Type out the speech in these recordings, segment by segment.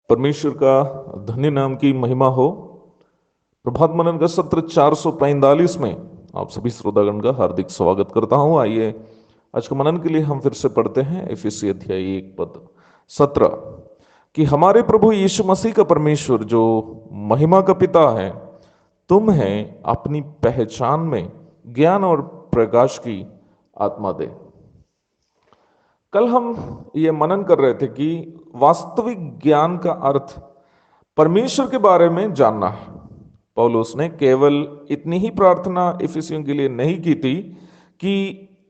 परमेश्वर का धन्य नाम की महिमा हो। प्रभात मनन का सत्र 445 में आप सभी श्रोतागण का हार्दिक स्वागत करता हूं। आइए आज के मनन के लिए हम फिर से पढ़ते हैं इफिसी अध्याय 1 पद 17 कि हमारे प्रभु यीशु मसीह का परमेश्वर जो महिमा का पिता है तुम्हें अपनी पहचान में ज्ञान और प्रकाश की आत्मा दे। कल हम ये मनन कर रहे थे कि वास्तविक ज्ञान का अर्थ परमेश्वर के बारे में जानना है। पौलुस ने केवल इतनी ही प्रार्थना इफिसियों के लिए नहीं की थी कि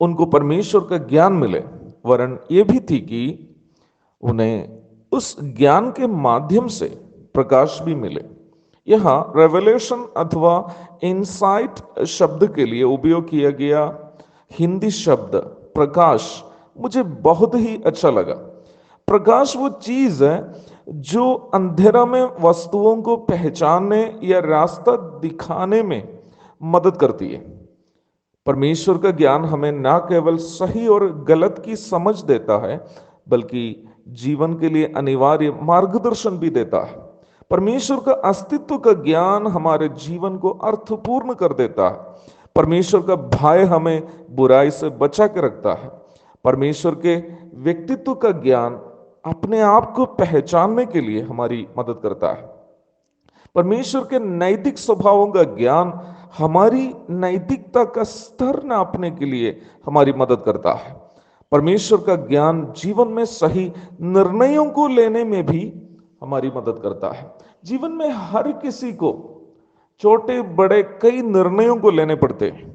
उनको परमेश्वर का ज्ञान मिले, वरन ये भी थी कि उन्हें उस ज्ञान के माध्यम से प्रकाश भी मिले। यहाँ रेवलेशन अथवा इंसाइट शब्द के लिए उपयोग किया गया हिंदी शब्द प्रकाश मुझे बहुत ही अच्छा लगा। प्रकाश वो चीज है जो अंधेरा में वस्तुओं को पहचानने या रास्ता दिखाने में मदद करती है। परमेश्वर का ज्ञान हमें न केवल सही और गलत की समझ देता है, बल्कि जीवन के लिए अनिवार्य मार्गदर्शन भी देता है। परमेश्वर का अस्तित्व का ज्ञान हमारे जीवन को अर्थपूर्ण कर देता है। परमेश्वर का भय हमें बुराई से बचा के रखता है। परमेश्वर के व्यक्तित्व का ज्ञान अपने आप को पहचानने के लिए हमारी मदद करता है। परमेश्वर के नैतिक स्वभावों का ज्ञान हमारी नैतिकता का स्तर नापने के लिए हमारी मदद करता है। परमेश्वर का ज्ञान जीवन में सही निर्णयों को लेने में भी हमारी मदद करता है। जीवन में हर किसी को छोटे बड़े कई निर्णयों को लेने पड़ते हैं।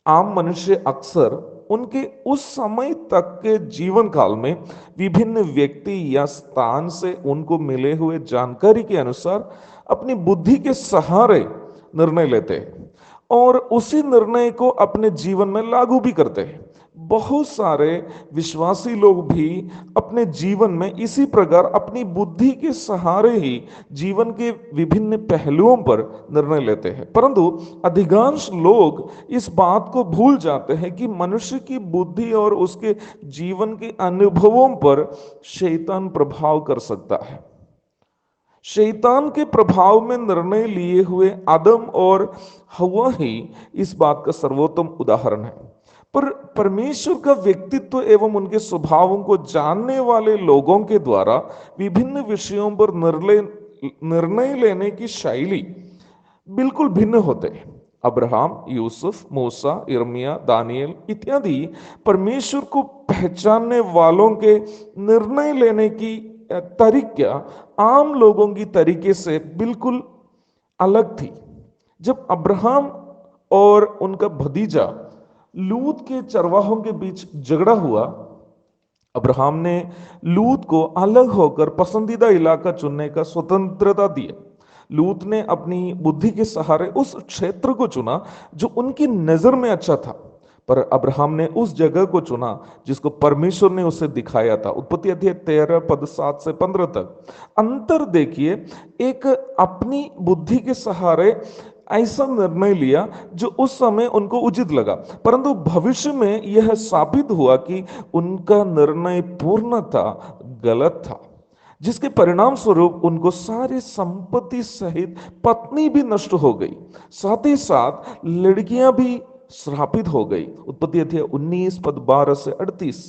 आम मनुष्य अक्सर उनके उस समय तक के जीवन काल में विभिन्न व्यक्ति या स्थान से उनको मिले हुए जानकारी के अनुसार अपनी बुद्धि के सहारे निर्णय लेते हैं और उसी निर्णय को अपने जीवन में लागू भी करते हैं। बहुत सारे विश्वासी लोग भी अपने जीवन में इसी प्रकार अपनी बुद्धि के सहारे ही जीवन के विभिन्न पहलुओं पर निर्णय लेते हैं, परंतु अधिकांश लोग इस बात को भूल जाते हैं कि मनुष्य की बुद्धि और उसके जीवन के अनुभवों पर शैतान प्रभाव कर सकता है। शैतान के प्रभाव में निर्णय लिए हुए आदम और हवा ही इस बात का सर्वोत्तम उदाहरण है। पर परमेश्वर का व्यक्तित्व एवं उनके स्वभावों को जानने वाले लोगों के द्वारा विभिन्न विषयों पर निर्णय लेने की शैली बिल्कुल भिन्न होते हैं। अब्राहम, यूसुफ, मूसा, यिर्मयाह, दानियल इत्यादि परमेश्वर को पहचानने वालों के निर्णय लेने की तरीका आम लोगों की तरीके से बिल्कुल अलग थी। जब अब्राहम और उनका भतीजा लूत के चरवाहों के बीच झगड़ा हुआ, अब्राहम ने लूत को अलग होकर पसंदीदा इलाका चुनने का स्वतंत्रता दी। लूत ने अपनी बुद्धि के सहारे उस क्षेत्र को चुना जो उनकी नजर में अच्छा था, पर अब्राहम ने उस जगह को चुना जिसको परमेश्वर ने उसे दिखाया था। उत्पत्ति अध्याय 13 पद 7 से 15 तक अंतर देखिए। एक अपनी बुद्धि के सहारे ऐसा निर्णय लिया जो उस समय उनको उचित लगा, परंतु भविष्य में यह साबित हुआ कि उनका निर्णय पूर्णतः गलत था, जिसके परिणाम स्वरूप उनको सारी संपत्ति सहित पत्नी भी नष्ट हो गई, साथ ही साथ लड़कियां भी श्रापित हो गई। उत्पत्ति अध्याय 19 पद 12 से 38।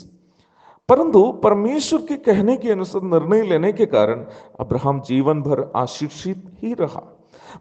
परंतु परमेश्वर के कहने के अनुसार निर्णय लेने के कारण अब्राहम जीवन भर आशीषित ही रहा।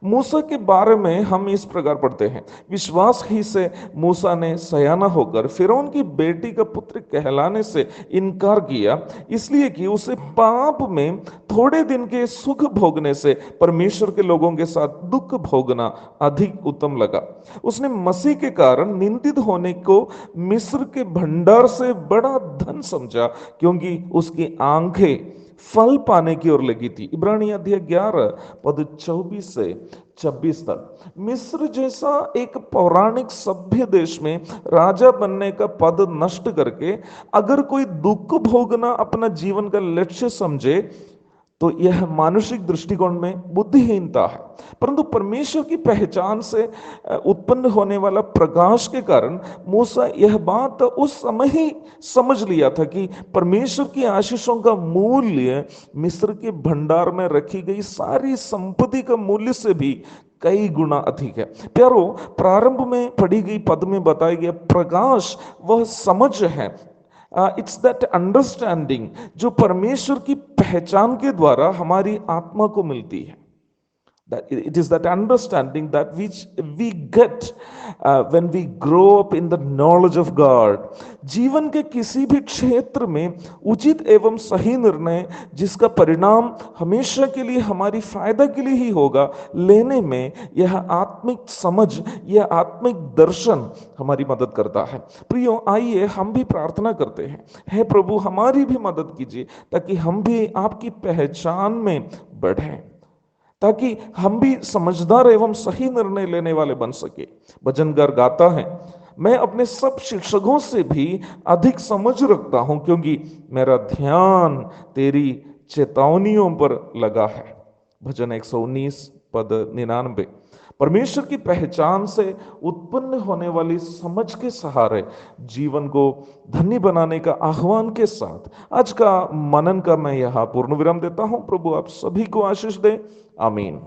मूसा के बारे में हम इस प्रकार पढ़ते हैं, विश्वास ही से मूसा ने सयाना होकर फिरौन की बेटी का पुत्र कहलाने से इनकार किया, इसलिए कि उसे पाप में थोड़े दिन के सुख भोगने से परमेश्वर के लोगों के साथ दुख भोगना अधिक उत्तम लगा। उसने मसीह के कारण निंदित होने को मिस्र के भंडार से बड़ा धन समझा, क्योंकि उसकी आंखें फल पाने की ओर लगी थी। इब्रानी अध्याय 11 पद 24 से 26 तक। मिस्र जैसा एक पौराणिक सभ्य देश में राजा बनने का पद नष्ट करके अगर कोई दुख भोगना अपना जीवन का लक्ष्य समझे तो यह मानसिक दृष्टिकोण में बुद्धिहीनता है। परंतु परमेश्वर की पहचान से उत्पन्न होने वाला प्रकाश के कारण मूसा यह बात उस समय ही समझ लिया था कि परमेश्वर की आशीषों का मूल्य मिस्र के भंडार में रखी गई सारी संपत्ति का मूल्य से भी कई गुना अधिक है। प्यारो, प्रारंभ में पढ़ी गई पद में बताया गया प्रकाश वह समझ है, इट्स दैट अंडरस्टैंडिंग जो परमेश्वर की पहचान के द्वारा हमारी आत्मा को मिलती है। That it is that understanding that which we get when we grow up in the knowledge of God। जीवन के किसी भी क्षेत्र में उचित एवं सही निर्णय जिसका परिणाम हमेशा के लिए हमारी फायदा के लिए ही होगा, लेने में यह आत्मिक समझ, यह आत्मिक दर्शन हमारी मदद करता है। प्रियो, आइए हम भी प्रार्थना करते हैं, हे प्रभु हमारी भी मदद कीजिए ताकि हम भी आपकी पहचान में बढ़ें, ताकि हम भी समझदार एवं सही निर्णय लेने वाले बन सके। भजनकार गाता है, मैं अपने सब शिक्षकों से भी अधिक समझ रखता हूं क्योंकि मेरा ध्यान तेरी चेतावनियों पर लगा है। भजन 119 पद 99। परमेश्वर की पहचान से उत्पन्न होने वाली समझ के सहारे जीवन को धन्य बनाने का आह्वान के साथ आज का मनन का मैं यहां पूर्ण विराम देता हूं। प्रभु आप सभी को आशीष दे। आमीन।